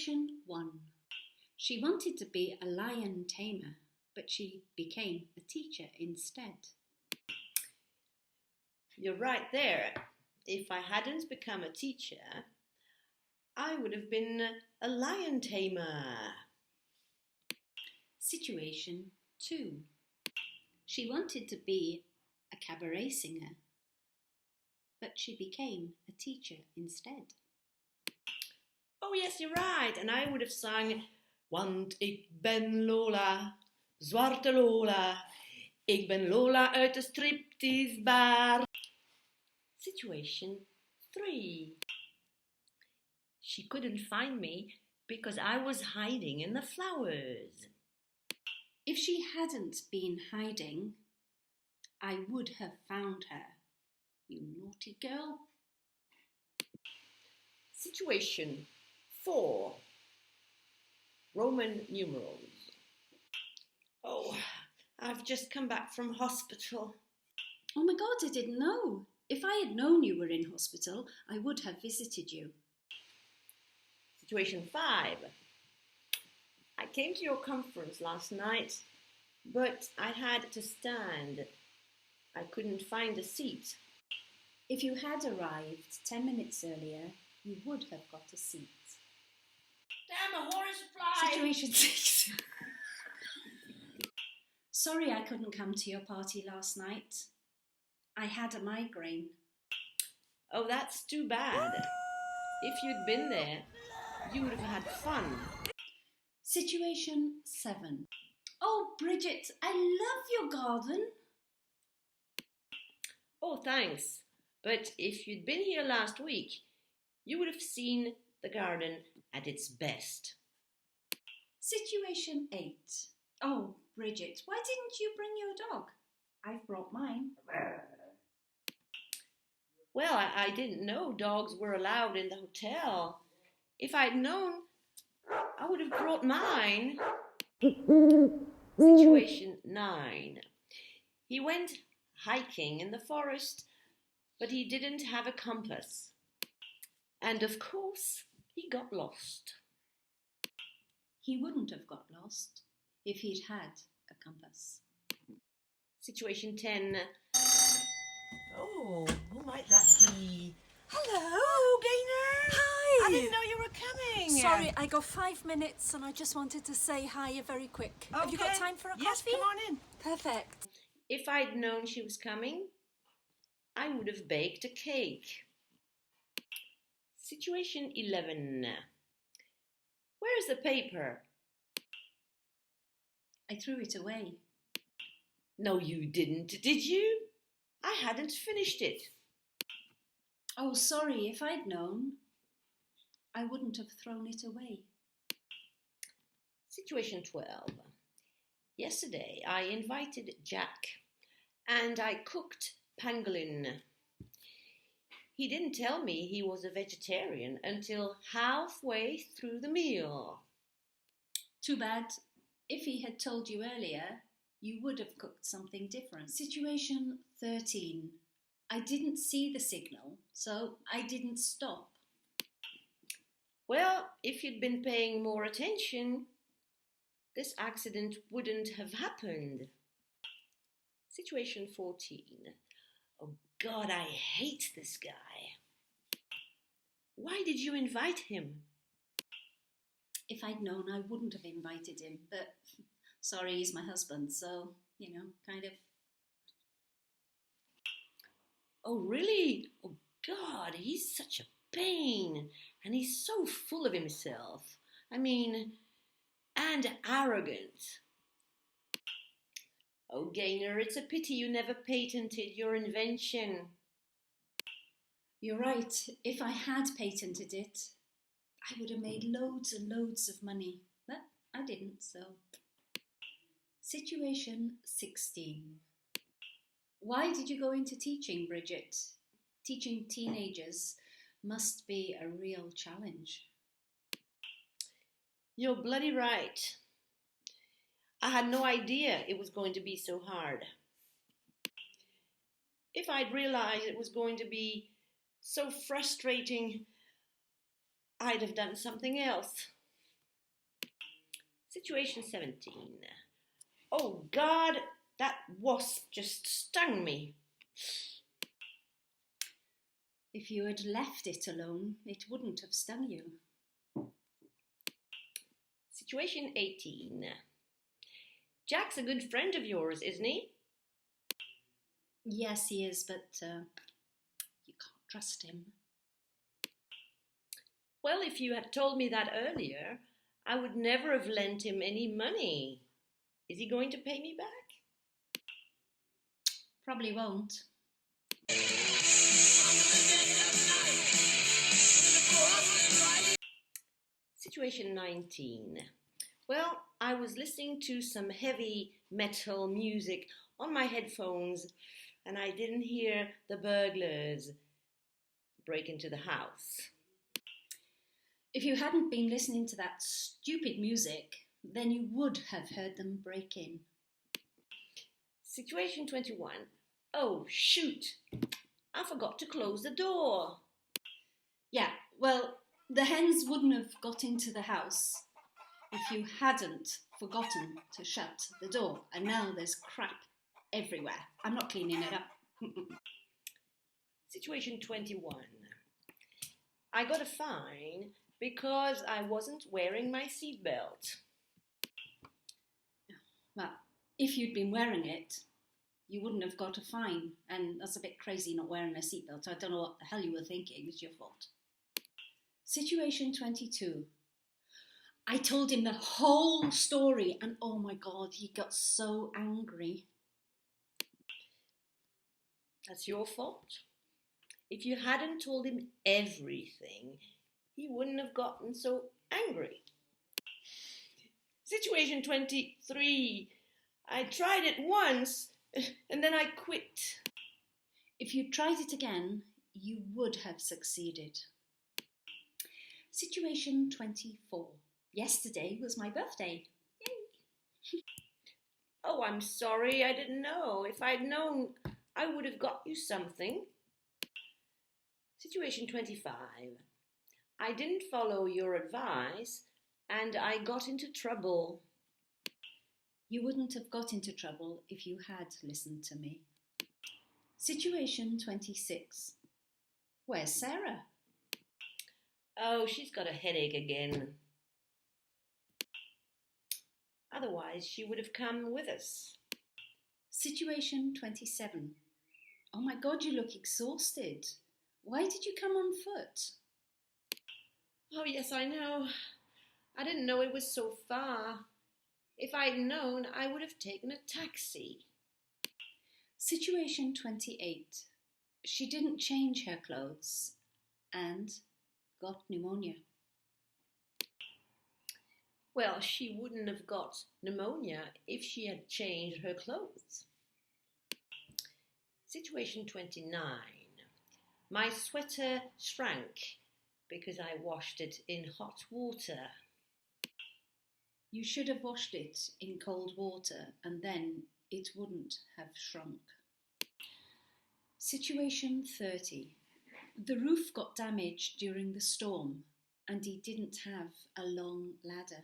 Situation 1. She wanted to be a lion tamer, but she became a teacher instead. You're right there. If I hadn't become a teacher, I would have been a lion tamer. Situation 2. She wanted to be a cabaret singer, but she became a teacher instead. Oh yes, you're right. And I would have sung Want ik ben Lola, zwarte Lola. Ik ben Lola uit de stripteasebar. Situation 3. She couldn't find me because I was hiding in the flowers. If she hadn't been hiding, I would have found her. You naughty girl. Situation 4. Roman numerals. Oh, I've just come back from hospital. Oh my God, I didn't know. If I had known you were in hospital, I would have visited you. Situation 5. I came to your conference last night, but I had to stand. I couldn't find a seat. If you had arrived 10 minutes earlier, you would have got a seat. Damn, a horsefly! Situation 6. Sorry I couldn't come to your party last night. I had a migraine. Oh, that's too bad. If you'd been there, you would have had fun. Situation 7. Oh, Bridget, I love your garden. Oh, thanks. But if you'd been here last week, you would have seen the garden at its best. Situation 8. Oh, Bridget, why didn't you bring your dog? I've brought mine. Well, I didn't know dogs were allowed in the hotel. If I'd known, I would have brought mine. Situation 9. He went hiking in the forest, but he didn't have a compass. And of course, he got lost. He wouldn't have got lost if he'd had a compass. Situation 10. Oh, who might that be? Hello, Gaynor! hi! I didn't know you were coming. Sorry, I got 5 minutes and I just wanted to say hi very quick. Have you got Okay. time for a Yes, coffee? come on in. Perfect. If I'd known she was coming, I would have baked a cake. Situation 11. Where's the paper? I threw it away. No, you didn't, did you? I hadn't finished it. Oh, sorry, if I'd known, I wouldn't have thrown it away. Situation 12. Yesterday I invited Jack and I cooked pangolin. He didn't tell me he was a vegetarian until halfway through the meal. Too bad. If he had told you earlier, you would have cooked something different. Situation 13. I didn't see the signal, so I didn't stop. Well, if you'd been paying more attention, this accident wouldn't have happened. Situation 14. Oh God, I hate this guy. Why did you invite him? If I'd known, I wouldn't have invited him, but sorry, he's my husband, so, kind of. Oh, really? Oh God, he's such a pain, and he's so full of himself. And arrogant. Oh, Gaynor, it's a pity you never patented your invention. You're right. If I had patented it, I would have made loads and loads of money. But I didn't, so. Situation 16. Why did you go into teaching, Bridget? Teaching teenagers must be a real challenge. You're bloody right. I had no idea it was going to be so hard. If I'd realized it was going to be so frustrating, I'd have done something else. Situation 17. Oh God, that wasp just stung me. If you had left it alone, it wouldn't have stung you. Situation 18. Jack's a good friend of yours, isn't he? Yes, he is, but you can't trust him. Well, if you had told me that earlier, I would never have lent him any money. Is he going to pay me back? Probably won't. Situation 19. Well, I was listening to some heavy metal music on my headphones and I didn't hear the burglars break into the house. If you hadn't been listening to that stupid music, then you would have heard them break in. Situation 21. Oh, shoot! I forgot to close the door. Yeah, well, the hens wouldn't have got into the house if you hadn't forgotten to shut the door. And now there's crap everywhere. I'm not cleaning it up. Situation 21. I got a fine because I wasn't wearing my seatbelt. Well, if you'd been wearing it, you wouldn't have got a fine. And that's a bit crazy not wearing a seatbelt. I don't know what the hell you were thinking. It's your fault. Situation 22. I told him the whole story and oh my God, he got so angry. That's your fault. If you hadn't told him everything, he wouldn't have gotten so angry. Situation 23. I tried it once and then I quit. If you tried it again, you would have succeeded. Situation 24. Yesterday was my birthday. Yay! Oh, I'm sorry, I didn't know. If I'd known, I would have got you something. Situation 25. I didn't follow your advice and I got into trouble. You wouldn't have got into trouble if you had listened to me. Situation 26. Where's Sarah? Oh, she's got a headache again. Otherwise, she would have come with us. Situation 27. Oh my God, you look exhausted. Why did you come on foot? Oh, yes, I know. I didn't know it was so far. If I'd known, I would have taken a taxi. Situation 28. She didn't change her clothes and got pneumonia. Well, she wouldn't have got pneumonia if she had changed her clothes. Situation 29. My sweater shrank because I washed it in hot water. You should have washed it in cold water and then it wouldn't have shrunk. Situation 30. The roof got damaged during the storm and he didn't have a long ladder.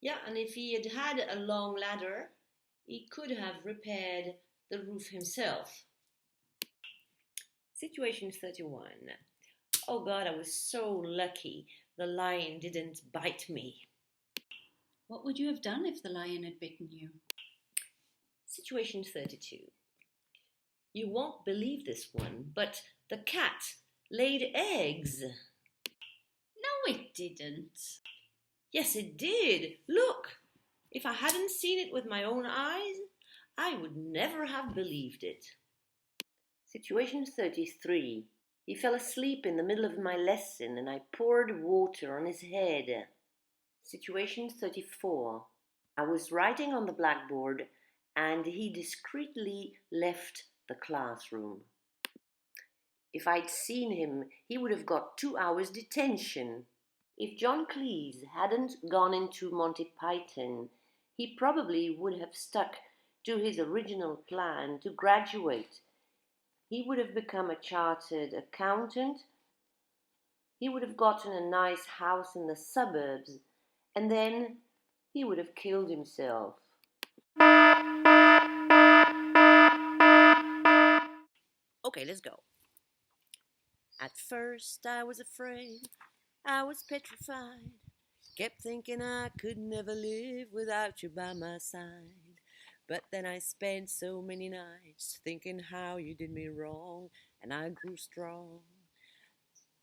Yeah, and if he had had a long ladder, he could have repaired the roof himself. Situation 31. Oh God, I was so lucky the lion didn't bite me. What would you have done if the lion had bitten you? Situation 32. You won't believe this one, but the cat laid eggs. No, it didn't. Yes, it did. Look, if I hadn't seen it with my own eyes, I would never have believed it. Situation 33. He fell asleep in the middle of my lesson and I poured water on his head. Situation 34. I was writing on the blackboard and he discreetly left the classroom. If I'd seen him, he would have got 2 hours detention. If John Cleese hadn't gone into Monty Python, he probably would have stuck to his original plan to graduate. He would have become a chartered accountant. He would have gotten a nice house in the suburbs and then he would have killed himself. Okay, let's go. At first I was afraid, I was petrified, kept thinking I could never live without you by my side. But then I spent so many nights thinking how you did me wrong, and I grew strong,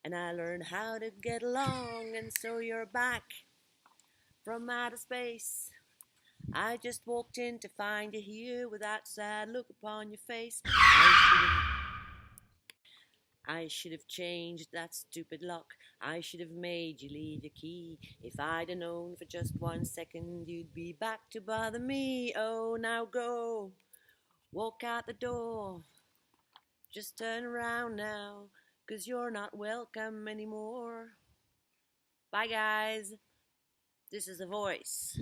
and I learned how to get along, and so you're back from outer space. I just walked in to find you here with that sad look upon your face. I should have changed that stupid lock. I should have made you leave your key. If I'd have known for just 1 second you'd be back to bother me. Oh, now go, walk out the door. Just turn around now, 'cause you're not welcome anymore. Bye, guys. This is a voice.